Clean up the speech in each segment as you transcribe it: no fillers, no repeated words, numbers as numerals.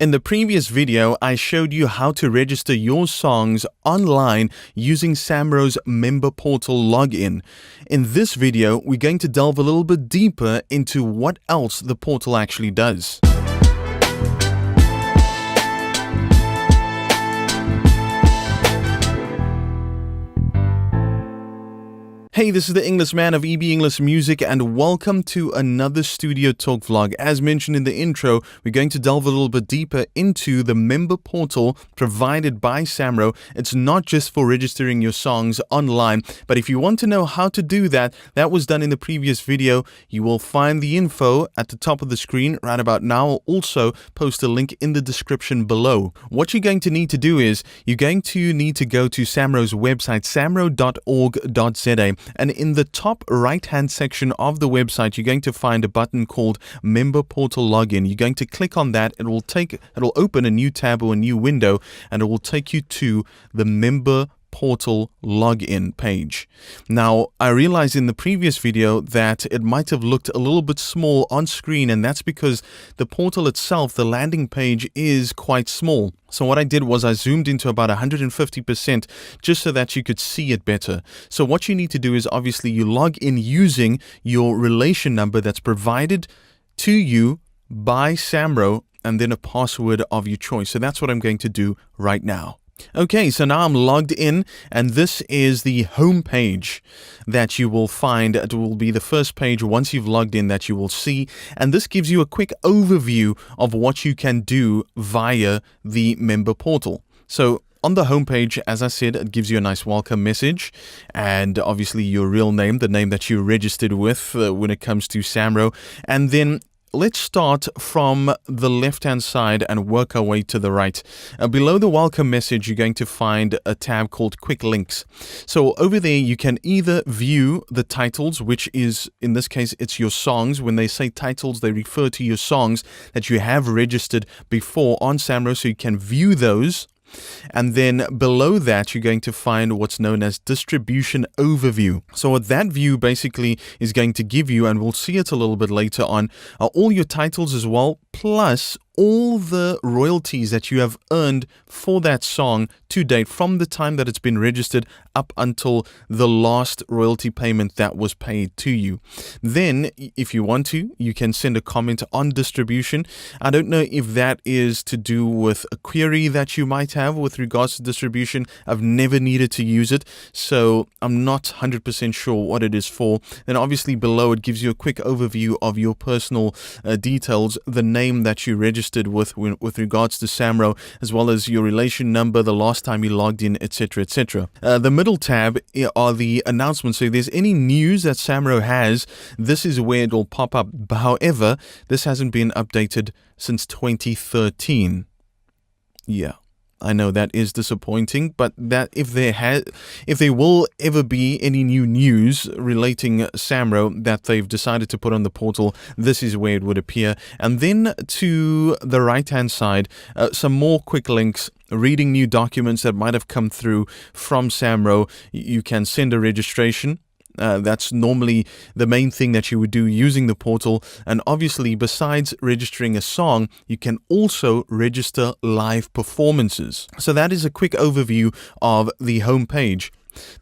In the previous video, I showed you how to register your songs online using SAMRO's Member Portal login. In this video, we're going to delve a little bit deeper into what else the portal actually does. Hey, this is the English man of EB English Music and welcome to another Studio Talk vlog. As mentioned in the intro, we're going to delve a little bit deeper into the member portal provided by SAMRO. It's not just for registering your songs online, but if you want to know how to do that, that was done in the previous video. You will find the info at the top of the screen right about now. I'll also post a link in the description below. What you're going to need to do is you're going to need to go to SAMRO's website, samro.org.za. And in the top right-hand section of the website, you're going to find a button called Member Portal Login. You're going to click on that. It'll open a new tab or a new window, and it will take you to the Member Portal login page. Now, I realized in the previous video that it might have looked a little bit small on screen, and that's because the portal itself, the landing page, is quite small. So what I did was I zoomed into about 150% just so that you could see it better. So what you need to do is obviously you log in using your relation number that's provided to you by SAMRO and then a password of your choice. So that's what I'm going to do right now. Okay, so now I'm logged in, and this is the home page that you will find. It will be the first page once you've logged in that you will see, and this gives you a quick overview of what you can do via the member portal. So on the home page, as I said, it gives you a nice welcome message and obviously your real name, the name that you registered with when it comes to SAMRO, and then let's start from the left-hand side and work our way to the right. Below the welcome message, you're going to find a tab called Quick Links. So over there, you can either view the titles, which is, in this case, it's your songs. When they say titles, they refer to your songs that you have registered before on SAMRO, so you can view those. And then below that, you're going to find what's known as distribution overview. So what that view basically is going to give you, and we'll see it a little bit later on, are all your titles as well, plus all the royalties that you have earned for that song to date from the time that it's been registered up until the last royalty payment that was paid to you. Then, if you want to, you can send a comment on distribution. I don't know if that is to do with a query that you might have with regards to distribution. I've never needed to use it, so I'm not 100% sure what it is for. Then obviously below it gives you a quick overview of your personal details, the name that you registered with regards to SAMRO, as well as your relation number, the last time you logged in, etc., etc. The middle tab are the announcements. So if there's any news that SAMRO has, this is where it will pop up. However, this hasn't been updated since 2013. Yeah. I know that is disappointing, but that if there will ever be any new news relating SAMRO that they've decided to put on the portal, this is where it would appear. And then to the right-hand side, some more quick links. Reading new documents that might have come through from SAMRO. You can send a registration. That's normally the main thing that you would do using the portal. And obviously, besides registering a song, you can also register live performances. So that is a quick overview of the home page.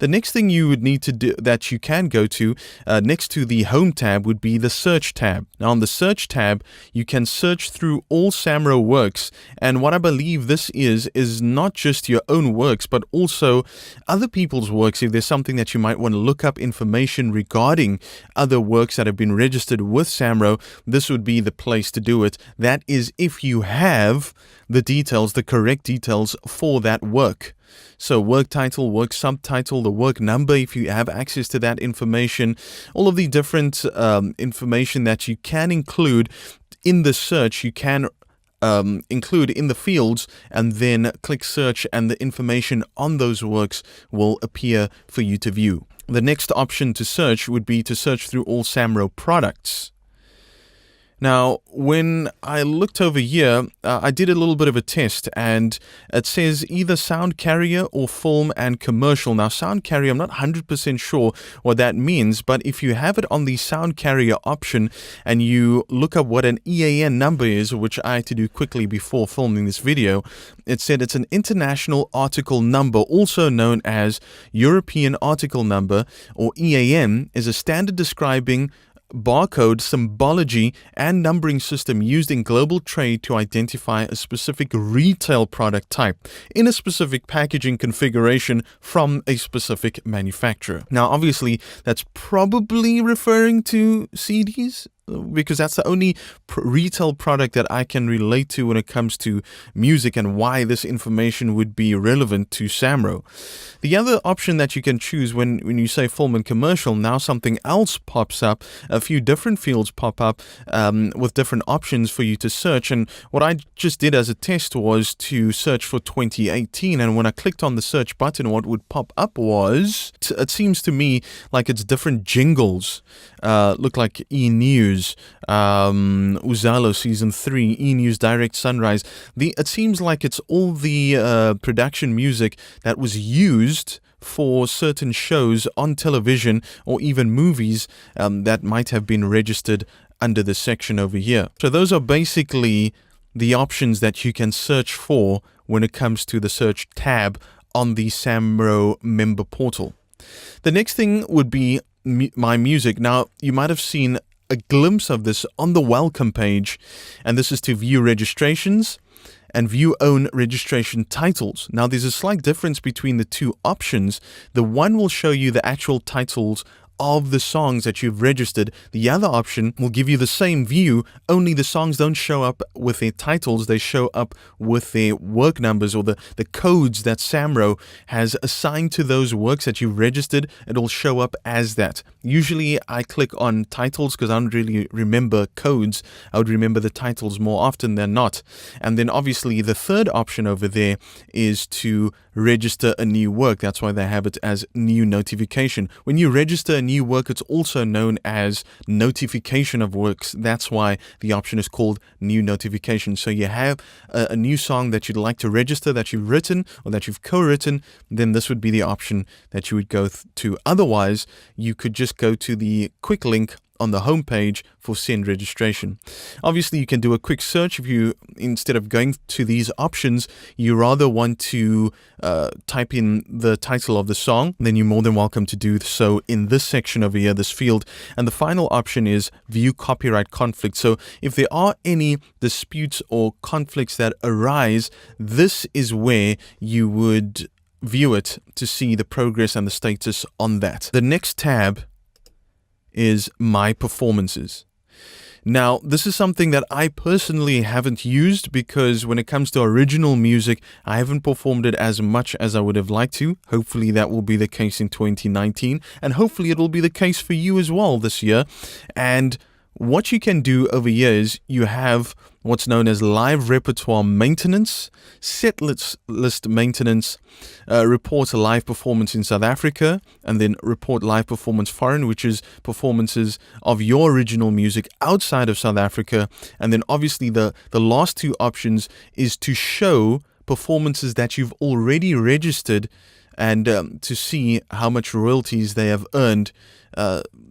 The next thing you would need to do that you can go to next to the home tab would be the search tab. Now on the search tab, you can search through all SAMRO works. And what I believe this is not just your own works, but also other people's works. If there's something that you might want to look up information regarding other works that have been registered with SAMRO, this would be the place to do it. That is if you have the details, the correct details for that work. So work title, work subtitle, the work number, if you have access to that information, all of the different information that you can include in the search, you can include in the fields, and then click search, and the information on those works will appear for you to view. The next option to search would be to search through all SAMRO products. Now, when I looked over here, I did a little bit of a test, and it says either sound carrier or film and commercial. Now, sound carrier, I'm not 100% sure what that means, but if you have it on the sound carrier option and you look up what an EAN number is, which I had to do quickly before filming this video, it said it's an international article number, also known as European Article Number, or EAN, is a standard describing barcode, symbology, and numbering system used in global trade to identify a specific retail product type in a specific packaging configuration from a specific manufacturer. Now, obviously, that's probably referring to CDs, because that's the only retail product that I can relate to when it comes to music and why this information would be relevant to SAMRO. The other option that you can choose when you say film and commercial, now something else pops up. A few different fields pop up with different options for you to search. And what I just did as a test was to search for 2018. And when I clicked on the search button, what would pop up was, it seems to me like it's different jingles. Look like E-News, Uzalo Season 3, E-News Direct Sunrise. It seems like it's all the production music that was used for certain shows on television or even movies that might have been registered under the section over here. So those are basically the options that you can search for when it comes to the search tab on the SAMRO Member Portal. The next thing would be My Music. Now, you might have seen a glimpse of this on the welcome page, and this is to view registrations and view own registration titles. Now, there's a slight difference between the two options. The one will show you the actual titles of the songs that you've registered. The other option will give you the same view, only the songs don't show up with their titles, they show up with their work numbers or the codes that SAMRO has assigned to those works that you've registered. It'll show up as that. Usually I click on titles because I don't really remember codes. I would remember the titles more often than not. And then obviously the third option over there is to register a new work. That's why they have it as new notification. When you register a new work, it's also known as notification of works. That's why the option is called new notification. So you have a new song that you'd like to register, that you've written or that you've co-written, then this would be the option that you would go to. Otherwise, you could just go to the quick link on the home page for send registration. Obviously, you can do a quick search if you, instead of going to these options, you rather want to type in the title of the song, then you're more than welcome to do so in this section over here, this field. And the final option is view copyright conflict. So if there are any disputes or conflicts that arise, this is where you would view it to see the progress and the status on that. The next tab is My Performances. Now, this is something that I personally haven't used because when it comes to original music, I haven't performed it as much as I would have liked to. Hopefully that will be the case in 2019, and hopefully it will be the case for you as well this year. And what you can do over here is you have what's known as live repertoire maintenance, set list maintenance, report a live performance in South Africa, and then report live performance foreign, which is performances of your original music outside of South Africa. And then obviously the last two options is to show performances that you've already registered and to see how much royalties they have earned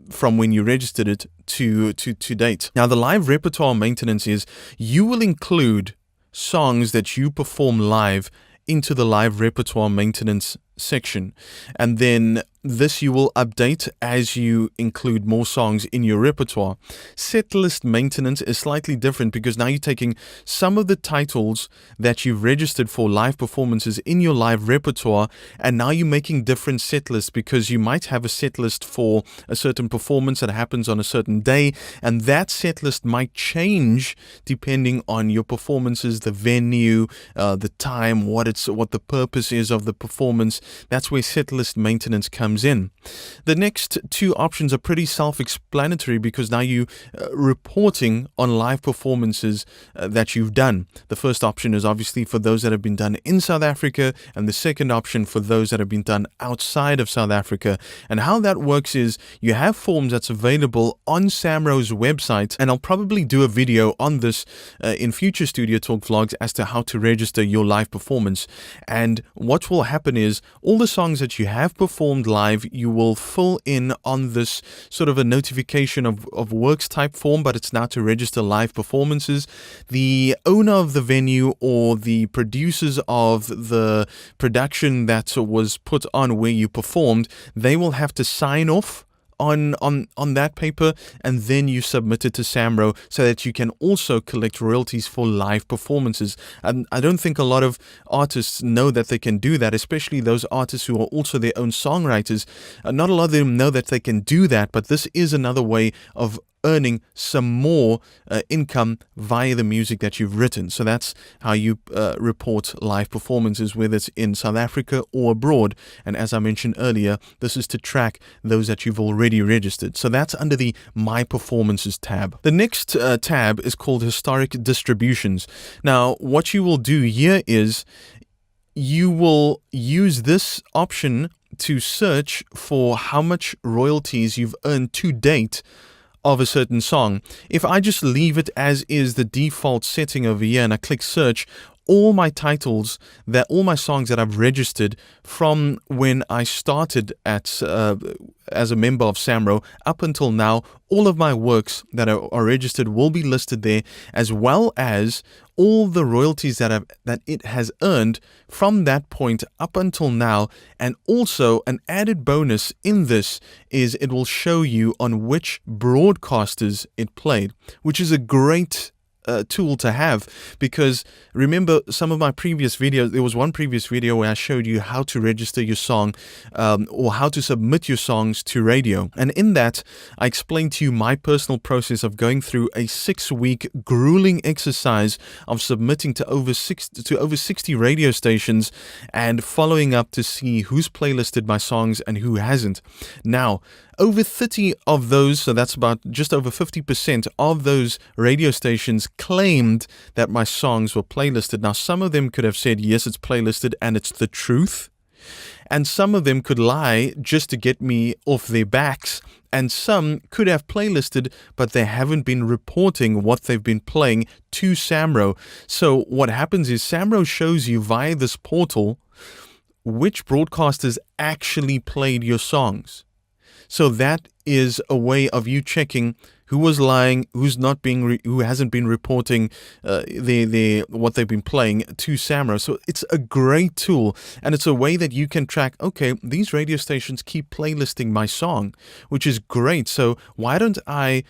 from when you registered it to date. Now, the live repertoire maintenance is you will include songs that you perform live into the live repertoire maintenance section, and then this you will update as you include more songs in your repertoire. Set list maintenance is slightly different because now you're taking some of the titles that you've registered for live performances in your live repertoire, and now you're making different set lists because you might have a set list for a certain performance that happens on a certain day, and that set list might change depending on your performances, the venue, the time, what the purpose is of the performance. That's where set list maintenance comes comes in. The next two options are pretty self-explanatory because now you reporting on live performances that you've done. The first option is obviously for those that have been done in South Africa, and the second option for those that have been done outside of South Africa. And how that works is you have forms that's available on SAMRO's website, and I'll probably do a video on this in future Studio Talk vlogs as to how to register your live performance. And what will happen is all the songs that you have performed live, you will fill in on this sort of a notification of works type form, but it's now to register live performances. The owner of the venue or the producers of the production that was put on where you performed, they will have to sign off on that paper, and then you submit it to SAMRO so that you can also collect royalties for live performances. And I don't think a lot of artists know that they can do that, especially those artists who are also their own songwriters. Not a lot of them know that they can do that, but this is another way of earning some more income via the music that you've written. So that's how you report live performances, whether it's in South Africa or abroad. And as I mentioned earlier, this is to track those that you've already registered. So that's under the My Performances tab. The next tab is called Historic Distributions. Now, what you will do here is you will use this option to search for how much royalties you've earned to date of a certain song. If I just leave it as is, the default setting over here, and I click search, all my titles, all my songs that I've registered from when I started as a member of SAMRO up until now, all of my works that are registered will be listed there, as well as all the royalties that it has earned from that point up until now. And also an added bonus in this is it will show you on which broadcasters it played, which is a great tool to have, because remember some of my previous videos, there was one previous video where I showed you how to register your song or how to submit your songs to radio, and in that I explained to you my personal process of going through a 6-week grueling exercise of submitting to over 60 radio stations and following up to see who's playlisted my songs and who hasn't. Now, over 30 of those, so that's about just over 50% of those radio stations claimed that my songs were playlisted. Now, some of them could have said, yes, it's playlisted and it's the truth. And some of them could lie just to get me off their backs. And some could have playlisted, but they haven't been reporting what they've been playing to SAMRO. So what happens is SAMRO shows you via this portal which broadcasters actually played your songs. So that is a way of you checking who was lying, who hasn't been reporting what they've been playing to SAMRO. So it's a great tool, and it's a way that you can track, okay, these radio stations keep playlisting my song, which is great. So why don't I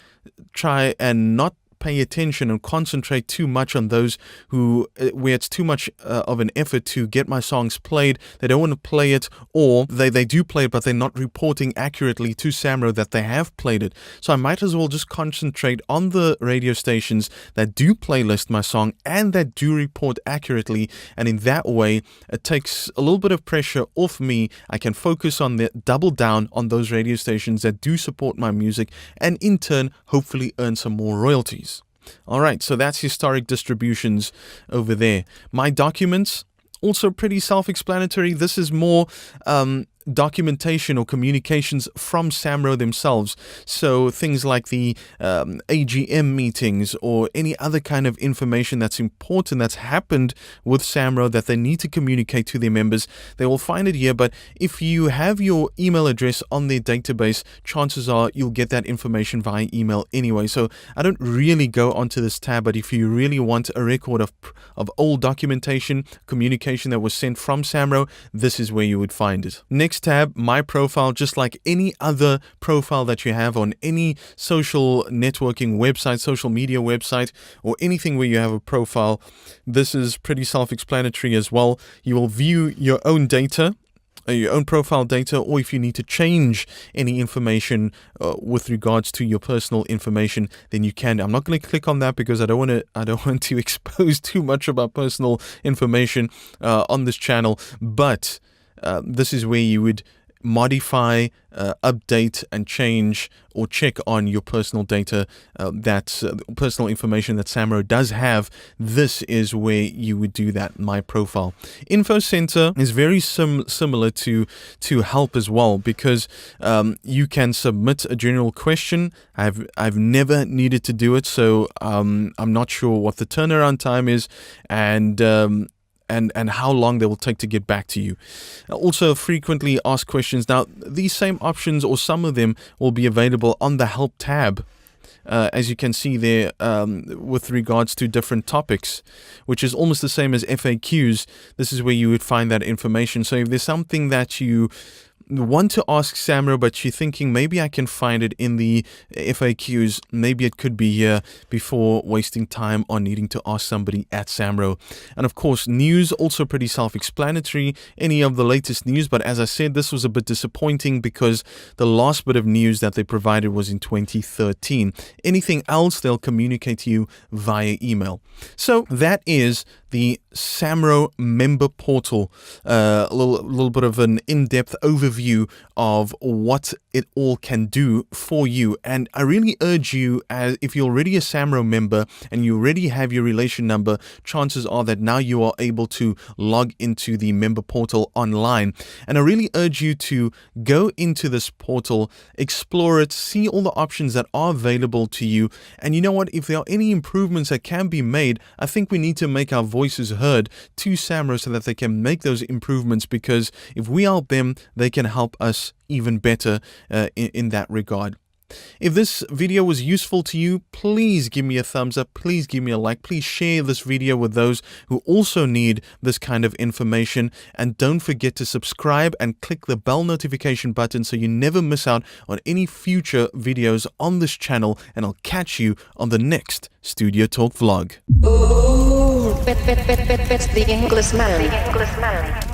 try and not pay attention and concentrate too much on those where it's too much of an effort to get my songs played. They don't want to play it, or they do play it, but they're not reporting accurately to SAMRO that they have played it. So I might as well just concentrate on the radio stations that do playlist my song and that do report accurately. And in that way, it takes a little bit of pressure off me. I can focus on double down on those radio stations that do support my music, and in turn, hopefully earn some more royalties. All right, so that's historic distributions over there. My documents, also pretty self-explanatory. This is more documentation or communications from SAMRO themselves. So things like the AGM meetings or any other kind of information that's important that's happened with SAMRO that they need to communicate to their members, they will find it here. But if you have your email address on their database, chances are you'll get that information via email anyway. So I don't really go onto this tab, but if you really want a record of old documentation, communication that was sent from SAMRO, this is where you would find it. Next tab, My Profile. Just like any other profile that you have on any social networking website, social media website, or anything where you have a profile, this is pretty self-explanatory as well. You will view your own data, your own profile data, or if you need to change any information with regards to your personal information, then you can. I'm not going to click on that because I don't want to expose too much about personal information on this channel, but this is where you would modify, update, and change or check on your personal data, personal information that SAMRO does have, this is where you would do that, My Profile. Info Center is very similar to Help as well, because you can submit a general question. I've never needed to do it, so I'm not sure what the turnaround time is, and how long they will take to get back to you. Also, frequently asked questions. Now, these same options, or some of them, will be available on the Help tab, as you can see there, with regards to different topics, which is almost the same as FAQs. This is where you would find that information. So if there's something that you want to ask SAMRO, but you're thinking maybe I can find it in the FAQs, maybe it could be here, before wasting time on needing to ask somebody at SAMRO. And of course, news, also pretty self-explanatory, any of the latest news. But as I said, this was a bit disappointing because the last bit of news that they provided was in 2013. Anything else, they'll communicate to you via email. So that is the SAMRO Member Portal, a little bit of an in-depth overview of what it all can do for you. And I really urge you, as if you're already a SAMRO member and you already have your relation number, chances are that now you are able to log into the Member Portal online. And I really urge you to go into this portal, explore it, see all the options that are available to you. And you know what? If there are any improvements that can be made, I think we need to make our voices heard to SAMRO so that they can make those improvements, because if we help them, they can help us even better in that regard. If this video was useful to you, please give me a thumbs up, please give me a like, please share this video with those who also need this kind of information, and don't forget to subscribe and click the bell notification button so you never miss out on any future videos on this channel, and I'll catch you on the next Studio Talk vlog. Ooh, it's the English man.